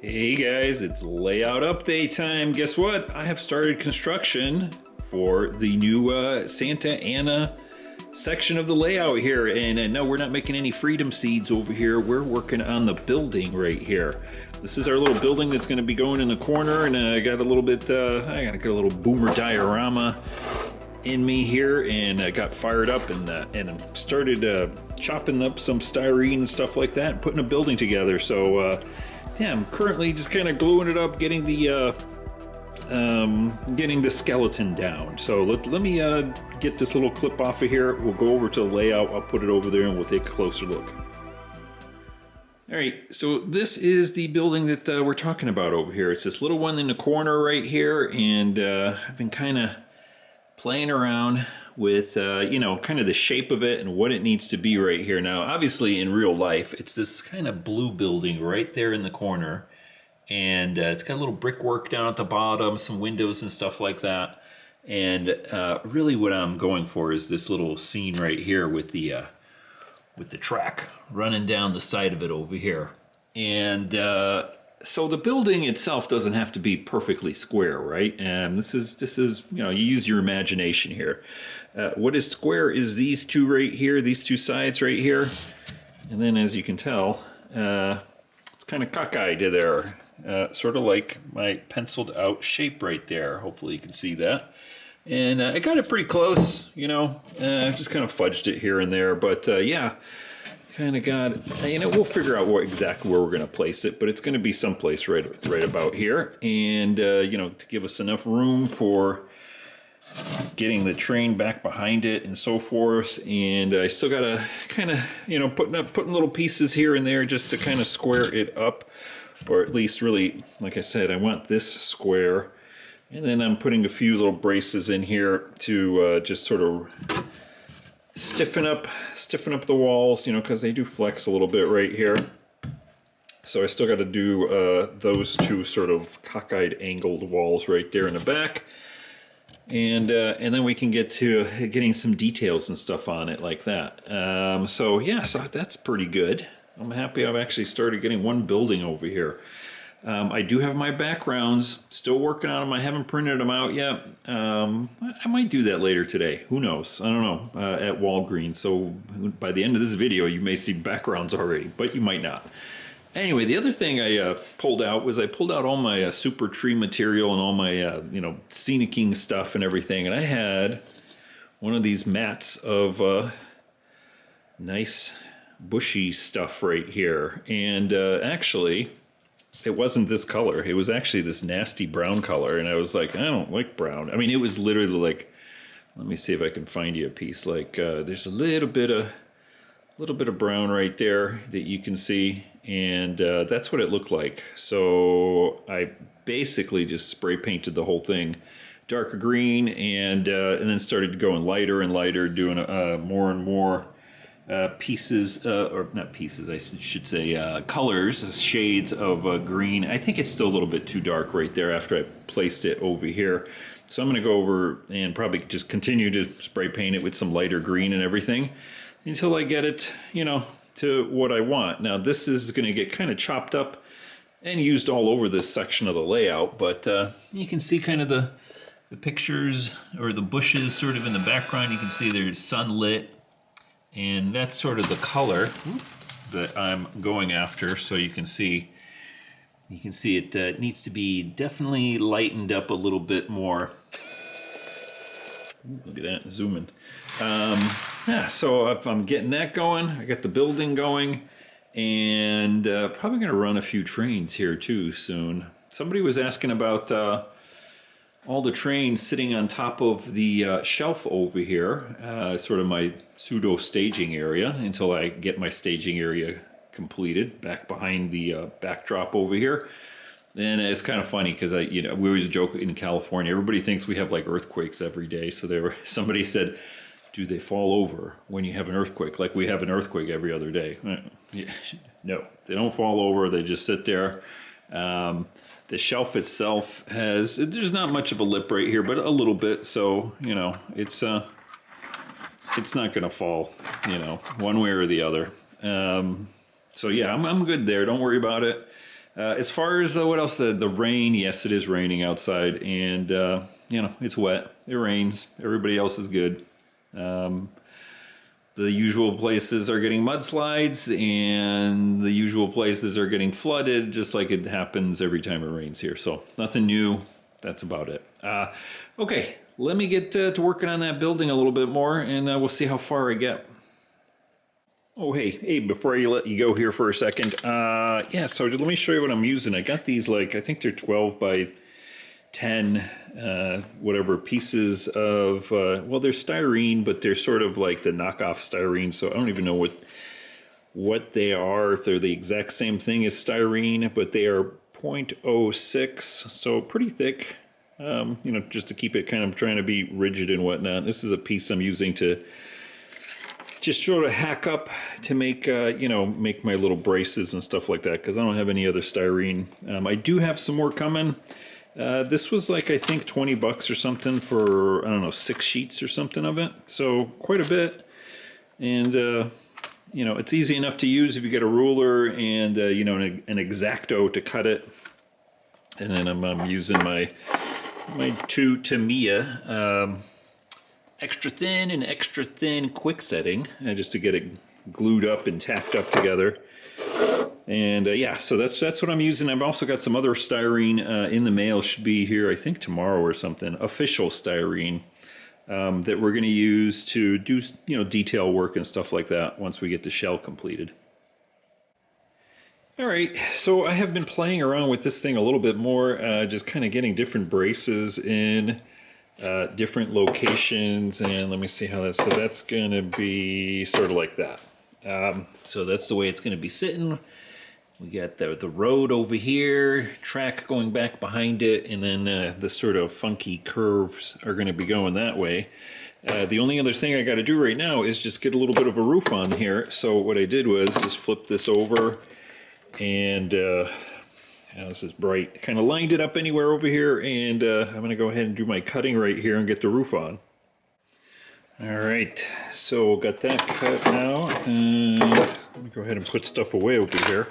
Hey guys, it's layout update time. Guess what? I have started construction for the new Santa Ana section of the layout here. And no, we're not making any freedom seeds over here. We're working on the building right here. This is our little building that's going to be going in the corner, and I got a little bit, I got a little boomer diorama in me here, and I got fired up and started chopping up some styrene and stuff like that and putting a building together. So yeah, I'm currently just kind of gluing it up, getting the skeleton down. So let me get this little clip off of here. We'll go over to the layout. I'll put it over there and we'll take a closer look. All right, so this is the building that we're talking about over here. It's this little one in the corner right here, and I've been kind of playing around with, you know, kind of the shape of it and what it needs to be right here. Now, obviously, in real life, it's this kind of blue building right there in the corner, and it's got a little brickwork down at the bottom, some windows and stuff like that. And really what I'm going for is this little scene right here with the track running down the side of it over here. And so the building itself doesn't have to be perfectly square, right? And this is you know, you use your imagination here. What is square is these two right here, these two sides right here. And then as you can tell, it's kind of cockeyed there. Sort of like my penciled out shape right there. Hopefully you can see that. And I got it pretty close, you know, just kind of fudged it here and there, but yeah, kind of got, you know, we'll figure out exactly where we're going to place it, but it's going to be someplace right about here. And, you know, to give us enough room for getting the train back behind it and so forth. And I still got to kind of, you know, putting little pieces here and there just to kind of square it up, or at least really, like I said, I want this square. And then I'm putting a few little braces in here to just sort of stiffen up the walls, you know, because they do flex a little bit right here. So I still got to do those two sort of cockeyed angled walls right there in the back. And then we can get to getting some details and stuff on it like that. So yeah, so that's pretty good. I'm happy I've actually started getting one building over here. I do have my backgrounds, still working on them. I haven't printed them out yet. I might do that later today. Who knows? I don't know, at Walgreens. So by the end of this video, you may see backgrounds already, but you might not. Anyway, the other thing I pulled out was I pulled out all my super tree material and all my, you know, scenicking stuff and everything. And I had one of these mats of nice bushy stuff right here. And actually, it wasn't this color. It was actually this nasty brown color, and I was like, I don't like brown. I mean, it was literally like, let me see if I can find you a piece. Like, there's a little bit of brown right there that you can see, and that's what it looked like. So I basically just spray painted the whole thing darker green, and then started going lighter and lighter, doing more and more pieces, or not pieces, I should say, colors, shades of green. I think it's still a little bit too dark right there after I placed it over here. So I'm going to go over and probably just continue to spray paint it with some lighter green and everything until I get it, you know, to what I want. Now this is going to get kind of chopped up and used all over this section of the layout, but you can see kind of the pictures or the bushes sort of in the background. You can see there's sunlit. And that's sort of the color that I'm going after. So you can see it needs to be definitely lightened up a little bit more. Ooh, look at that, zooming. Yeah, so if I'm getting that going, I got the building going, and probably gonna run a few trains here too soon. Somebody was asking about all the trains sitting on top of the shelf over here, sort of my pseudo staging area until I get my staging area completed back behind the backdrop over here. And it's kind of funny because you know, we always joke in California, everybody thinks we have like earthquakes every day. So somebody said, do they fall over when you have an earthquake? Like we have an earthquake every other day. Yeah, no, they don't fall over. They just sit there. The shelf itself there's not much of a lip right here, but a little bit. So, you know, it's not going to fall, you know, one way or the other. So yeah, I'm good there. Don't worry about it. As far as what else, the rain, yes, it is raining outside, and you know, it's wet. It rains. Everybody else is good. The usual places are getting mudslides, and the usual places are getting flooded, just like it happens every time it rains here. So nothing new. That's about it. Okay, let me get to working on that building a little bit more, and we'll see how far I get. Oh, hey, before I let you go here for a second, yeah, so let me show you what I'm using. I got these, like, I think they're 12 by 10, whatever, pieces of, well, they're styrene, but they're sort of like the knockoff styrene, so I don't even know what they are, if they're the exact same thing as styrene, but they are 0.06, so pretty thick, you know, just to keep it kind of trying to be rigid and whatnot. This is a piece I'm using to just sort of hack up to make, you know, make my little braces and stuff like that, because I don't have any other styrene. I do have some more coming. This was like, I think 20 bucks or something for, I don't know, 6 sheets or something of it. So quite a bit. And, you know, it's easy enough to use if you get a ruler and, you know, an X-Acto to cut it. And then I'm using my two Tamiya, extra thin and extra thin quick setting, just to get it glued up and tacked up together. And yeah, so that's what I'm using. I've also got some other styrene in the mail, should be here I think tomorrow or something, official styrene, that we're going to use to do, you know, detail work and stuff like that once we get the shell completed. All right, so I have been playing around with this thing a little bit more, just kind of getting different braces in different locations, and let me see how that's, so that's going to be sort of like that. So that's the way it's going to be sitting. We got the road over here, track going back behind it, and then the sort of funky curves are going to be going that way. The only other thing I got to do right now is just get a little bit of a roof on here. So what I did was just flip this over, and this is bright. Kind of lined it up anywhere over here, and I'm going to go ahead and do my cutting right here and get the roof on. All right, so got that cut now, and let me go ahead and put stuff away over here.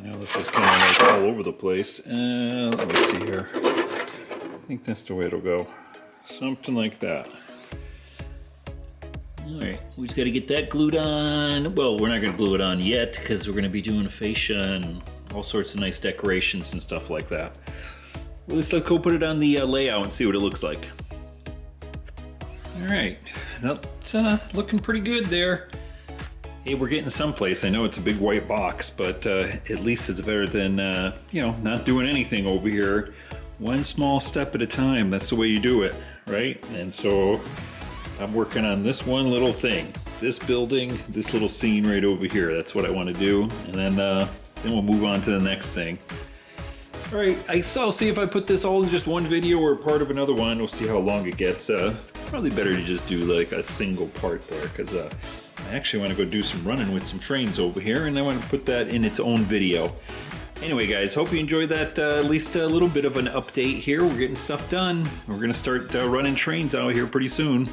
You know, this is kind of like all over the place. Let me see here. I think that's the way it'll go. Something like that. All right, we just got to get that glued on. Well, we're not going to glue it on yet because we're going to be doing fascia and all sorts of nice decorations and stuff like that. Well, let's go put it on the layout and see what it looks like. All right, that's looking pretty good there. Hey, we're getting someplace. I know it's a big white box, but at least it's better than, you know, not doing anything over here. One small step at a time. That's the way you do it, right? And so I'm working on this one little thing, this building, this little scene right over here. That's what I want to do, and then we'll move on to the next thing. All right, I'll see if I put this all in just one video or part of another one. We'll see how long it gets. Probably better to just do like a single part there, because I actually want to go do some running with some trains over here, and I want to put that in its own video. Anyway, guys, hope you enjoyed that, at least a little bit of an update here. We're getting stuff done. We're going to start running trains out here pretty soon.